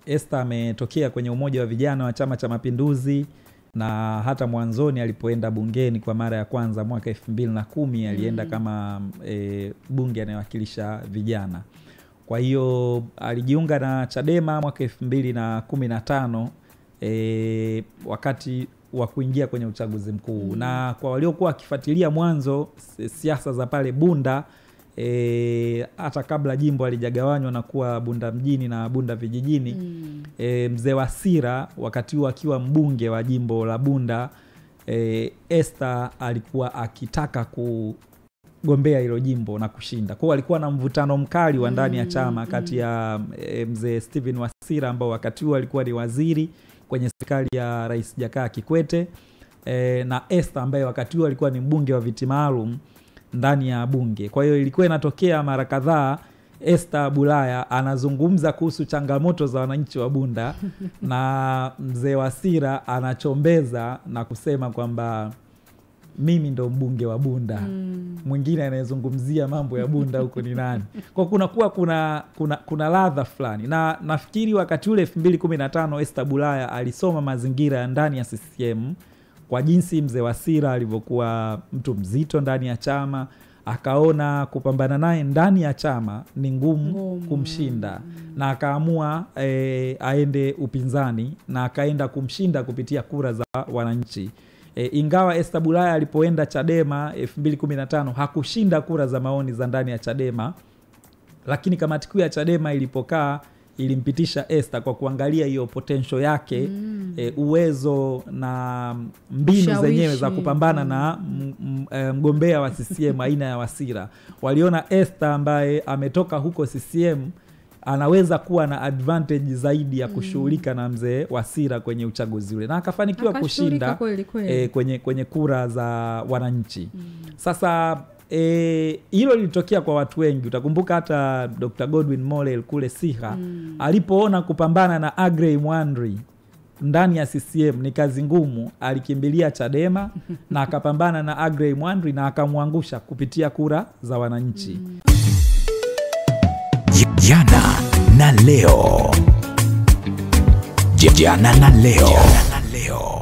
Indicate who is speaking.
Speaker 1: Esther ametokea kwenye umoja wa vijana wa Chama cha Mapinduzi, na hata mwanzoni alipoenda bungeni kwa mara ya kwanza mwaka 2010 alienda kama bunge anayewakilisha vijana. Kwa hiyo alijiunga na Chadema mwaka 2015 wakati wa kuingia kwenye uchaguzi mkuu. Na kwa waliokuwa wakifuatilia mwanzo siasa za pale Bunda, hata kabla jimbo alijagawanywa na kuwa Bunda mjini na Bunda vijijini, mzee Wasira wakati huo akiwa mbunge wa jimbo la Bunda, Esther alikuwa akitaka kugombea hilo jimbo na kushinda. Kwa hiyo alikuwa na mvutano mkali wa ndani ya chama kati ya mzee Steven Wasira ambao wakati huo alikuwa ni waziri kwenye serikali ya Rais Jakaya Kikwete, na Esther ambaye wakati huo alikuwa ni mbunge wa viti maalum ndani ya bunge. Kwa hiyo ilikuwa inatokea mara kadhaa Esther Bulaya anazungumza kuhusu changamoto za wananchi wa Bunda na mzee Wasira anachombeza na kusema kwamba mimi ndo mbunge wa Bunda. Mwingine anayezungumzia mambo ya Bunda huko ni nani? Kwa kuna ladha fulani. Na nafikiri wakati ule 2015 Esther Bulaya alisoma mazingira ya ndani ya CCM kwa jinsi mzee Wasira alivyokuwa mtu mzito ndani ya chama, akaona kupambana naye ndani ya chama ni ngumu kumshinda, na akaamua aende upinzani, na akaenda kumshinda kupitia kura za wananchi. Ingawa Esther Bulaya alipoenda Chadema 2015 hakushinda kura za maoni za ndani ya Chadema, lakini kamati kuu ya Chadema ilipokaa ilimpitisha Esther kwa kuangalia hiyo potential yake, uwezo na mbinu zenyewe za kupambana na mgombea wa CCM aina ya Wasira. Waliona Esther ambaye ametoka huko CCM anaweza kuwa na advantage zaidi ya kushughulika na mzee Wasira kwenye uchaguzi ule, na akafanikiwa kushinda kwenye kura za wananchi. Sasa hilo lilitokea kwa watu wengi. Utakumbuka hata Dr. Godwin Mollel kule Siha alipoona kupambana na Agrey Mwandri ndani ya CCM ni kazi ngumu, alikimbilia Chadema na akapambana na Agrey Mwandri na akamwangusha kupitia kura za wananchi.
Speaker 2: Jana na leo. Jana na leo.